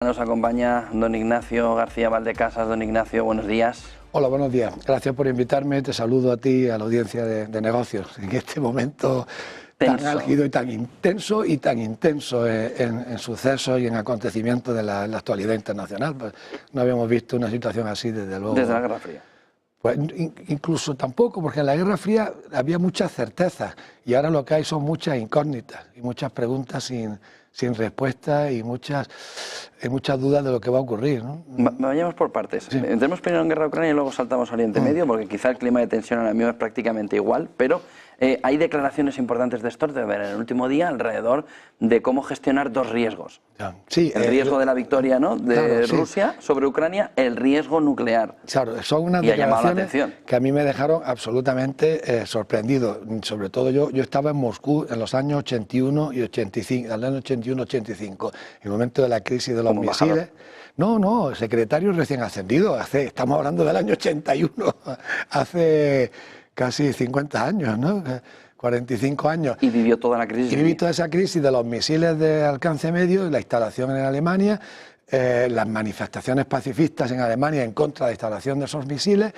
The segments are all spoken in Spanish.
Nos acompaña don Ignacio García Valdecasas. Don Ignacio, buenos días. Hola, buenos días. Gracias por invitarme. Te saludo a ti y a la audiencia de negocios en este momento tan álgido y tan intenso en sucesos y en acontecimientos de la actualidad internacional. Pues no habíamos visto una situación así desde luego. Desde la Guerra Fría. Pues incluso tampoco, porque en la Guerra Fría había muchas certezas y ahora lo que hay son muchas incógnitas y muchas preguntas sin respuesta y muchas dudas de lo que va a ocurrir, ¿no? Vayamos por partes. Sí. Entremos primero en guerra de Ucrania y luego saltamos a Oriente Medio, porque quizá el clima de tensión ahora mismo es prácticamente igual, pero hay declaraciones importantes de Stoltenberg en el último día alrededor de cómo gestionar dos riesgos. Sí, el riesgo de la victoria, ¿no?, de Rusia sobre Ucrania, el riesgo nuclear. Claro, son unas y ha llamado la declaraciones atención. que a mí me dejaron absolutamente sorprendido. Sobre todo yo estaba en Moscú en los años 81 y 85, al año 81-85, en el momento de la crisis de los misiles. No, secretario recién ascendido, estamos hablando del año 81, hace casi 50 años, ¿no? 45 años. Y vivió toda la crisis. Y viví toda esa crisis de los misiles de alcance medio, la instalación en Alemania, las manifestaciones pacifistas en Alemania en contra de la instalación de esos misiles.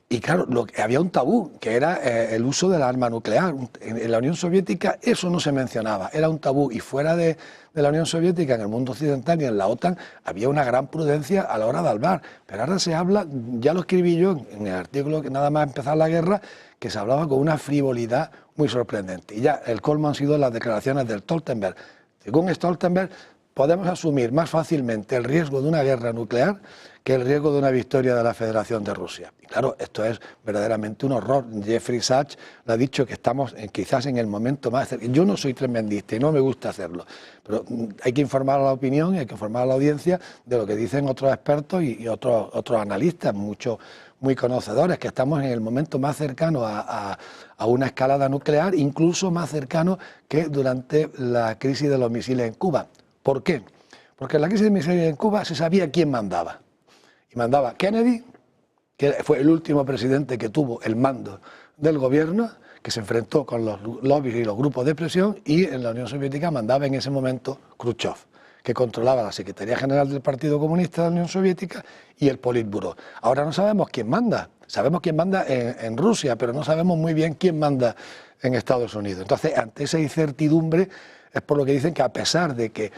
Y claro, había un tabú, que era el uso del arma nuclear. En la Unión Soviética eso no se mencionaba, era un tabú. Y fuera de la Unión Soviética, en el mundo occidental y en la OTAN, había una gran prudencia a la hora de hablar. Pero ahora se habla, ya lo escribí yo en el artículo que nada más empezar la guerra, que se hablaba con una frivolidad muy sorprendente. Y ya el colmo han sido las declaraciones del Stoltenberg. Según Stoltenberg, podemos asumir más fácilmente el riesgo de una guerra nuclear que el riesgo de una victoria de la Federación de Rusia. Y claro, esto es verdaderamente un horror. Jeffrey Sachs lo ha dicho, que estamos quizás en el momento más cercano. Yo no soy tremendista y no me gusta hacerlo, pero hay que informar a la opinión y hay que informar a la audiencia de lo que dicen otros expertos y otros analistas, muy conocedores, que estamos en el momento más cercano a una escalada nuclear, incluso más cercano que durante la crisis de los misiles en Cuba. ¿Por qué? Porque en la crisis de misiles en Cuba se sabía quién mandaba. Y mandaba Kennedy, que fue el último presidente que tuvo el mando del gobierno, que se enfrentó con los lobbies y los grupos de presión, y en la Unión Soviética mandaba en ese momento Khrushchev, que controlaba la Secretaría General del Partido Comunista de la Unión Soviética y el Politburó. Ahora no sabemos quién manda. Sabemos quién manda en Rusia, pero no sabemos muy bien quién manda en Estados Unidos. Entonces, ante esa incertidumbre, es por lo que dicen que, a pesar de que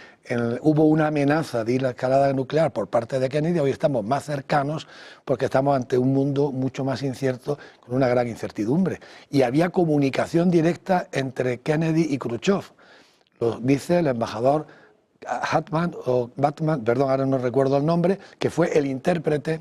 hubo una amenaza de ir a la escalada nuclear por parte de Kennedy, hoy estamos más cercanos porque estamos ante un mundo mucho más incierto, con una gran incertidumbre. Y había comunicación directa entre Kennedy y Khrushchev. Lo dice el embajador Batman, perdón, ahora no recuerdo el nombre, que fue el intérprete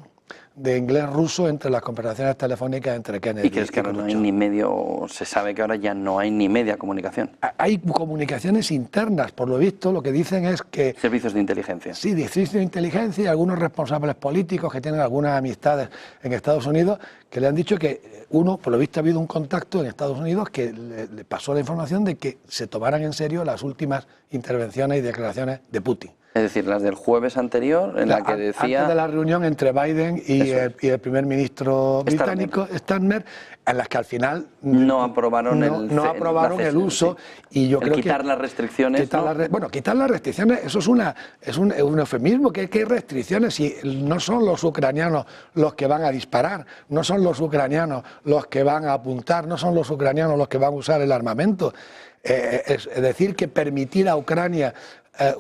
de inglés-ruso entre las conversaciones telefónicas entre Kennedy y crees que ahora no hay ni medio, se sabe que ahora ya no hay ni media comunicación? Hay comunicaciones internas, por lo visto, lo que dicen es que... Servicios de inteligencia. Sí, servicios de inteligencia y algunos responsables políticos que tienen algunas amistades en Estados Unidos, que le han dicho que por lo visto ha habido un contacto en Estados Unidos que le pasó la información de que se tomaran en serio las últimas intervenciones y declaraciones de Putin. Es decir, las del jueves anterior, en la que decía... Antes de la reunión entre Biden y el primer ministro británico, Starmer, en las que al final no aprobaron el uso. Sí. Y yo creo quitar que las restricciones. Quitar las restricciones, eso es un eufemismo. ¿Qué restricciones? Si no son los ucranianos los que van a disparar, no son los ucranianos los que van a apuntar, no son los ucranianos los que van a usar el armamento. Es decir, que permitir a Ucrania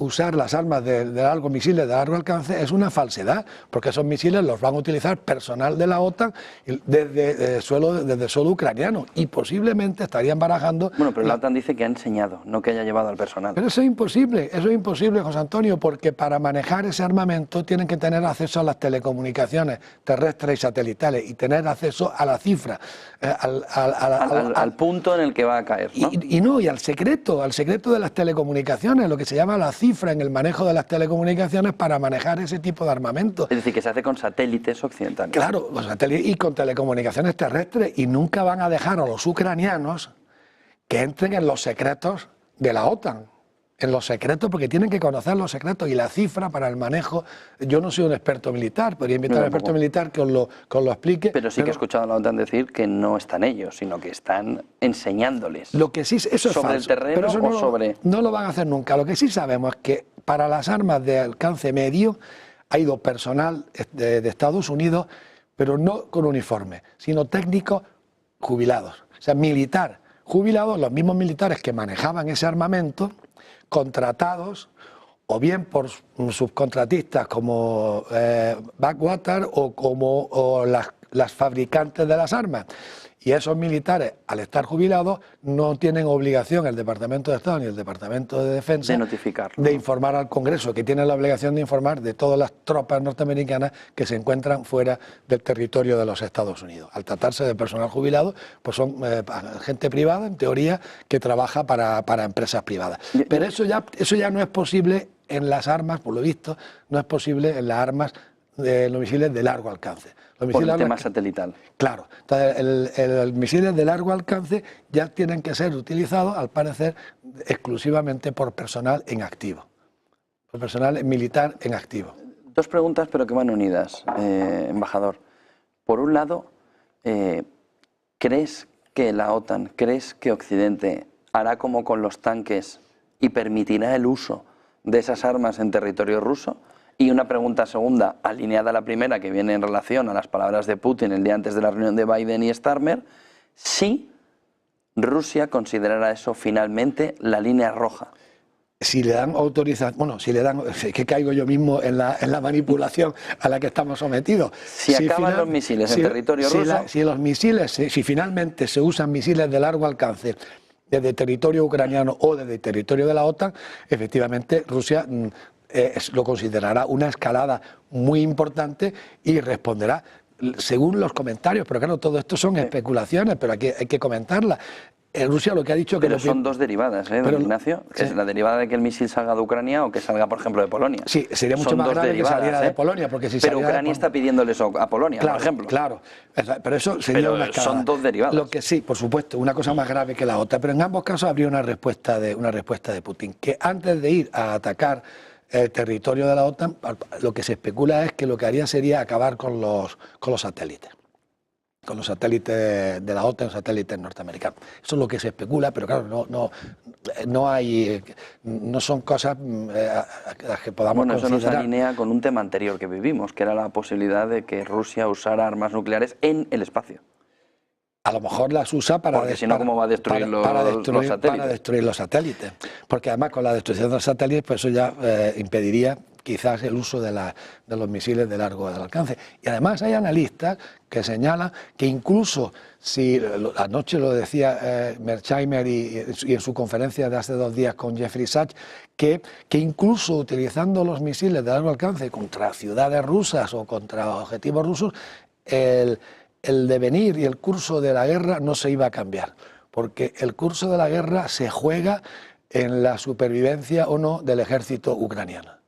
usar las armas de largo, misiles de largo alcance, es una falsedad, porque esos misiles los van a utilizar personal de la OTAN desde suelo ucraniano, y posiblemente estarían barajando... Bueno, pero la OTAN dice que ha enseñado, no que haya llevado al personal. Pero eso es imposible, José Antonio, porque para manejar ese armamento tienen que tener acceso a las telecomunicaciones terrestres y satelitales y tener acceso a la cifra, al punto en el que va a caer, ¿no? Y al secreto de las telecomunicaciones, lo que se llama la cifra en el manejo de las telecomunicaciones para manejar ese tipo de armamento. Es decir, que se hace con satélites occidentales. Claro, y con telecomunicaciones terrestres, y nunca van a dejar a los ucranianos que entren en los secretos de la OTAN. en los secretos, porque tienen que conocer los secretos y la cifra para el manejo. Yo no soy un experto militar, podría invitar a un experto militar que os lo explique. Pero sí que he escuchado a la OTAN decir que no están ellos, sino que están enseñándoles. Lo que sí, eso es sobre falso, el terreno pero eso o sobre... No lo van a hacer nunca. Lo que sí sabemos es que para las armas de alcance medio ha ido personal de Estados Unidos, pero no con uniforme, sino técnicos jubilados. O sea, militar jubilados, los mismos militares que manejaban ese armamento, contratados o bien por subcontratistas como Backwater o las fabricantes de las armas. Y esos militares, al estar jubilados, no tienen obligación el Departamento de Estado ni el Departamento de Defensa de notificar, de informar al Congreso, que tiene la obligación de informar de todas las tropas norteamericanas que se encuentran fuera del territorio de los Estados Unidos. Al tratarse de personal jubilado, pues son gente privada, en teoría, que trabaja para empresas privadas. Pero eso ya no es posible en las armas, por lo visto, no es posible en las armas de los misiles de largo alcance. Por el tema satelital. Claro, entonces los misiles de largo alcance ya tienen que ser utilizados, al parecer, exclusivamente por personal en activo, por personal militar en activo. Dos preguntas, pero que van unidas, embajador. Por un lado, ¿crees que la OTAN, crees que Occidente hará como con los tanques y permitirá el uso de esas armas en territorio ruso? Y una pregunta segunda, alineada a la primera, que viene en relación a las palabras de Putin el día antes de la reunión de Biden y Starmer, si Rusia considerará eso finalmente la línea roja. Si le dan autorización, bueno, si le dan, es que caigo yo mismo en la manipulación a la que estamos sometidos. Si acaban los misiles en territorio ruso... Si finalmente se usan misiles de largo alcance desde territorio ucraniano o desde territorio de la OTAN, efectivamente Rusia lo considerará una escalada muy importante y responderá según los comentarios, pero claro, todo esto son especulaciones, pero hay que comentarlas. Rusia lo que ha dicho... Pero son dos derivadas, don Ignacio. Sí. Es la derivada de que el misil salga de Ucrania o que salga, por ejemplo, de Polonia. Sí, sería mucho más grave que saliera de Polonia, porque si pero Ucrania está pidiéndole eso a Polonia, claro, por ejemplo. Claro, pero eso sería una escalada. Son dos derivadas. Lo que sí, por supuesto, una cosa más grave que la otra, pero en ambos casos habría una respuesta de Putin, que antes de ir a atacar el territorio de la OTAN, lo que se especula es que lo que haría sería acabar con los satélites. Con los satélites de la OTAN, satélites norteamericanos. Eso es lo que se especula, pero claro, no son cosas a las que podamos considerar. Eso nos alinea con un tema anterior que vivimos, que era la posibilidad de que Rusia usara armas nucleares en el espacio. A lo mejor las usa para... Porque si no, ¿cómo va a destruir los satélites? Para destruir los satélites. Porque además con la destrucción de los satélites, pues eso ya impediría quizás el uso de los misiles de largo alcance. Y además hay analistas que señalan que incluso si, anoche lo decía Mearsheimer y en su conferencia de hace 2 días con Jeffrey Sachs, que incluso utilizando los misiles de largo alcance contra ciudades rusas o contra objetivos rusos, el devenir y el curso de la guerra no se iba a cambiar, porque el curso de la guerra se juega en la supervivencia o no del ejército ucraniano.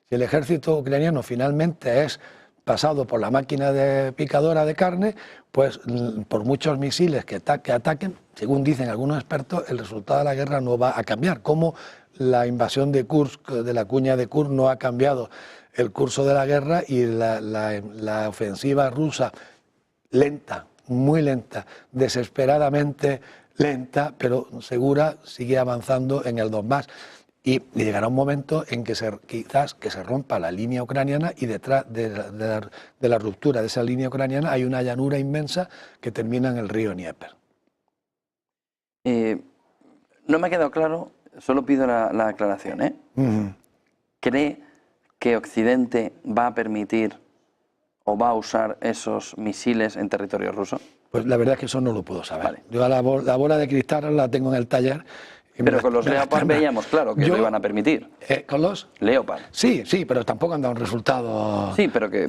Si el ejército ucraniano finalmente es pasado por la máquina picadora de carne, pues por muchos misiles que ataquen, según dicen algunos expertos, el resultado de la guerra no va a cambiar. Como la invasión de Kursk, de la cuña de Kursk, no ha cambiado el curso de la guerra y la ofensiva rusa lenta, muy lenta, desesperadamente lenta, pero segura, sigue avanzando en el Donbass. Y llegará un momento en que quizás se rompa la línea ucraniana y detrás de la ruptura de esa línea ucraniana hay una llanura inmensa que termina en el río Dnieper. No me ha quedado claro, solo pido la aclaración. ¿Cree que Occidente va a permitir o va a usar esos misiles en territorio ruso? Pues la verdad es que eso no lo puedo saber. Vale. Yo la bola de cristal la tengo en el taller. Pero con los Leopard veíamos claro que lo iban a permitir. ¿Con los? Leopard. Sí, pero tampoco han dado un resultado pero que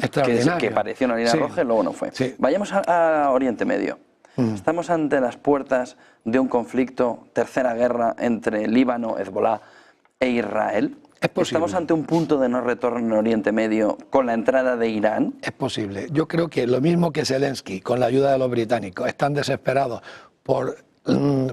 parecía una línea roja y luego no fue. Sí. Vayamos a Oriente Medio. Estamos ante las puertas de un conflicto, tercera guerra entre Líbano, Hezbolá e Israel. Es posible. ¿Estamos ante un punto de no retorno en Oriente Medio con la entrada de Irán? Es posible. Yo creo que lo mismo que Zelensky, con la ayuda de los británicos, están desesperados por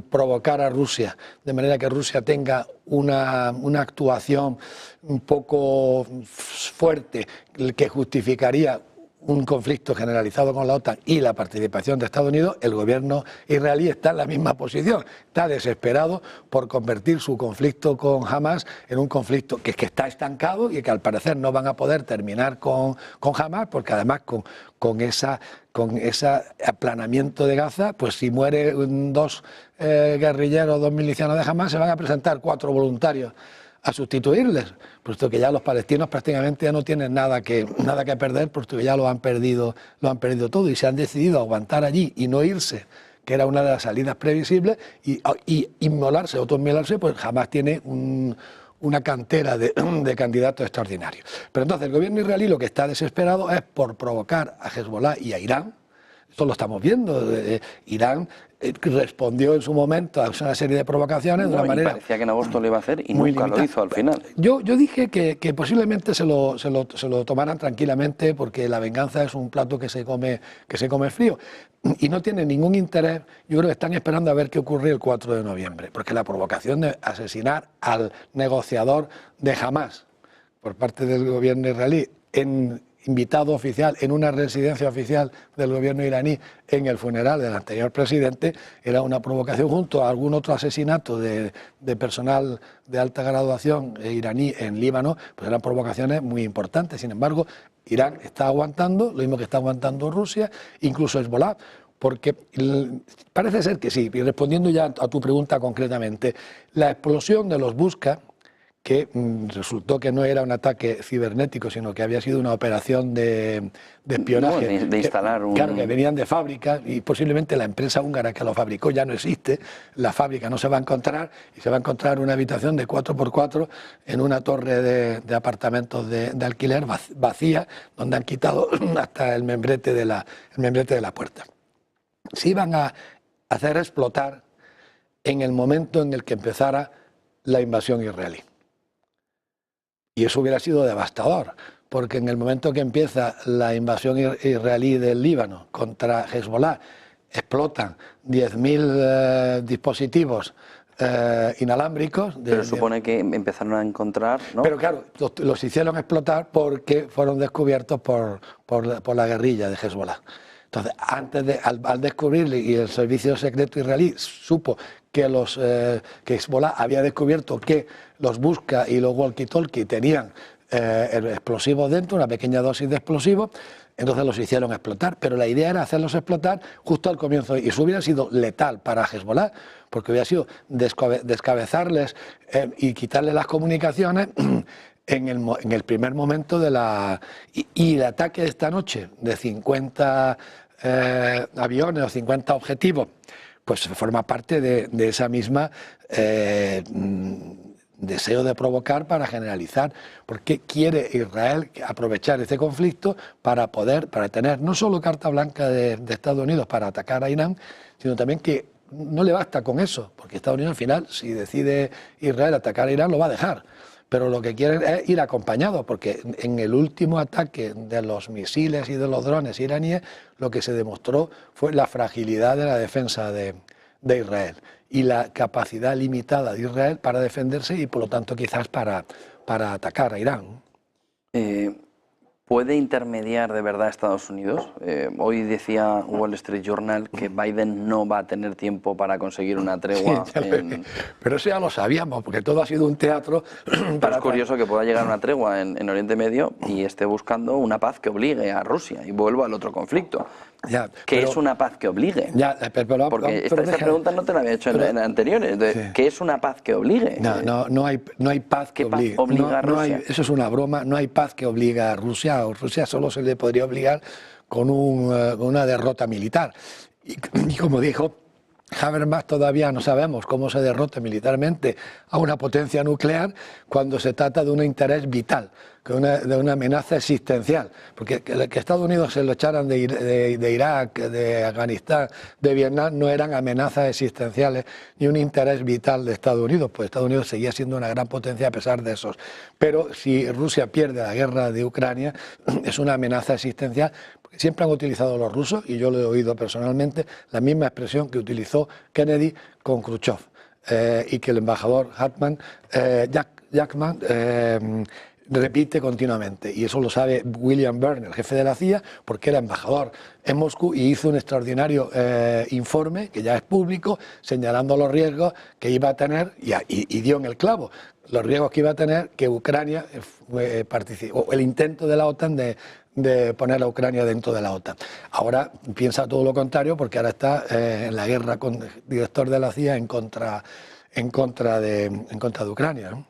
provocar a Rusia, de manera que Rusia tenga una actuación un poco fuerte que justificaría un conflicto generalizado con la OTAN y la participación de Estados Unidos, el gobierno israelí está en la misma posición, está desesperado por convertir su conflicto con Hamás en un conflicto que está estancado y que al parecer no van a poder terminar con Hamás, porque además con ese aplanamiento de Gaza, pues si mueren dos guerrilleros, dos milicianos de Hamás, se van a presentar 4 voluntarios a sustituirles, puesto que ya los palestinos prácticamente ya no tienen nada que perder, puesto que ya lo han perdido todo y se han decidido aguantar allí y no irse, que era una de las salidas previsibles, y inmolarse, autoinmolarse, pues jamás tiene una cantera de candidatos extraordinarios. Pero entonces el gobierno israelí lo que está desesperado es por provocar a Hezbollah y a Irán. Esto lo estamos viendo. Irán respondió en su momento a una serie de provocaciones de una manera... Parecía que en agosto lo iba a hacer y nunca lo hizo al final. Yo dije que posiblemente se lo tomaran tranquilamente, porque la venganza es un plato que se come frío. Y no tiene ningún interés. Yo creo que están esperando a ver qué ocurre el 4 de noviembre, porque la provocación de asesinar al negociador de Hamás por parte del gobierno israelí invitado oficial en una residencia oficial del gobierno iraní en el funeral del anterior presidente, era una provocación junto a algún otro asesinato de personal de alta graduación iraní en Líbano, pues eran provocaciones muy importantes. Sin embargo, Irán está aguantando, lo mismo que está aguantando Rusia, incluso Hezbollah, porque parece ser que sí. Y respondiendo ya a tu pregunta concretamente, la explosión de los Busca, que resultó que no era un ataque cibernético, sino que había sido una operación de espionaje. No, de instalar Claro, que venían de fábrica, y posiblemente la empresa húngara que lo fabricó ya no existe, la fábrica no se va a encontrar, y se va a encontrar una habitación de 4x4 en una torre de apartamentos de alquiler vacía, donde han quitado hasta el membrete de la puerta. Se iban a hacer explotar en el momento en el que empezara la invasión israelí. Y eso hubiera sido devastador, porque en el momento que empieza la invasión israelí del Líbano contra Hezbollah, explotan 10.000 dispositivos inalámbricos. Pero supone que empezaron a encontrar, ¿no? Pero claro, los hicieron explotar porque fueron descubiertos por la guerrilla de Hezbollah. Entonces, al descubrirle, y el servicio secreto israelí supo que Hezbollah había descubierto que los Busca y los walkie-talkie tenían explosivos dentro, una pequeña dosis de explosivos, entonces los hicieron explotar. Pero la idea era hacerlos explotar justo al comienzo, y eso hubiera sido letal para Hezbollah, porque hubiera sido descabezarles y quitarles las comunicaciones en el primer momento de la... Y el ataque de esta noche de 50 aviones o 50 objetivos, pues forma parte de esa misma deseo de provocar para generalizar, porque quiere Israel aprovechar este conflicto para tener no solo carta blanca de Estados Unidos para atacar a Irán, sino también que no le basta con eso, porque Estados Unidos al final, si decide Israel atacar a Irán, lo va a dejar. Pero lo que quieren es ir acompañado, porque en el último ataque de los misiles y de los drones iraníes, lo que se demostró fue la fragilidad de la defensa de Israel y la capacidad limitada de Israel para defenderse y, por lo tanto, quizás para atacar a Irán. ¿Puede intermediar de verdad Estados Unidos? Hoy decía Wall Street Journal que Biden no va a tener tiempo para conseguir una tregua. Sí, pero eso ya lo sabíamos, porque todo ha sido un teatro. Pero es curioso que pueda llegar una tregua en Oriente Medio y esté buscando una paz que obligue a Rusia y vuelva al otro conflicto. Ya, ¿Qué es una paz que obligue? Porque esta pregunta no te la había hecho en anteriores. Sí. ¿Qué es una paz que obligue? No hay paz que obligue. Paz obliga a Rusia? Eso es una broma. No hay paz que obliga a Rusia. A Rusia solo se le podría obligar con una derrota militar. Y como dijo Habermas, todavía no sabemos cómo se derrota militarmente a una potencia nuclear cuando se trata de un interés vital, de una amenaza existencial, porque que Estados Unidos se lo echaran de Irak, de Afganistán, de Vietnam, no eran amenazas existenciales ni un interés vital de Estados Unidos, pues Estados Unidos seguía siendo una gran potencia a pesar de esos. Pero si Rusia pierde la guerra de Ucrania, es una amenaza existencial, porque siempre han utilizado los rusos, y yo lo he oído personalmente, la misma expresión que utilizó Kennedy con Khrushchev, y que el embajador Jackman repite continuamente, y eso lo sabe William Burns, el jefe de la CIA, porque era embajador en Moscú y hizo un extraordinario informe, que ya es público, señalando los riesgos que iba a tener, y dio en el clavo, los riesgos que iba a tener que Ucrania o el intento de la OTAN de poner a Ucrania dentro de la OTAN. Ahora piensa todo lo contrario, porque ahora está en la guerra con el director de la CIA en contra de Ucrania, ¿no?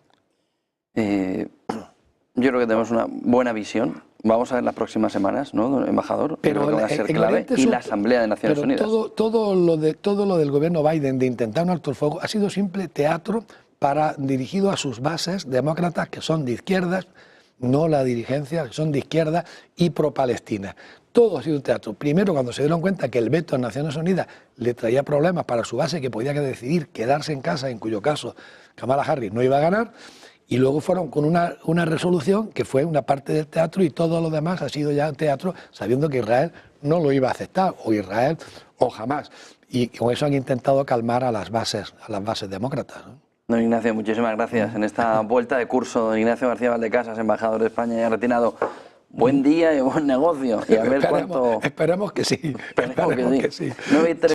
Yo creo que tenemos una buena visión. Vamos a ver las próximas semanas, ¿no, embajador? Pero creo que va a ser clave. Y la Asamblea de Naciones Unidas. Todo lo del gobierno Biden de intentar un alto el fuego ha sido simple teatro dirigido a sus bases demócratas, que son de izquierdas, no la dirigencia, que son de izquierda y pro-Palestina. Todo ha sido un teatro. Primero, cuando se dieron cuenta que el veto en Naciones Unidas le traía problemas para su base, que podía decidir quedarse en casa, en cuyo caso Kamala Harris no iba a ganar. Y luego fueron con una resolución que fue una parte del teatro, y todo lo demás ha sido ya teatro, sabiendo que Israel no lo iba a aceptar, o Israel o jamás. Y con eso han intentado calmar a las bases demócratas, ¿no? Don Ignacio, muchísimas gracias. En esta vuelta de curso, don Ignacio García Valdecasas, embajador de España y retinado. Buen día y buen negocio. Y a ver cuánto... Esperemos que sí. Esperemos que sí. 9:03.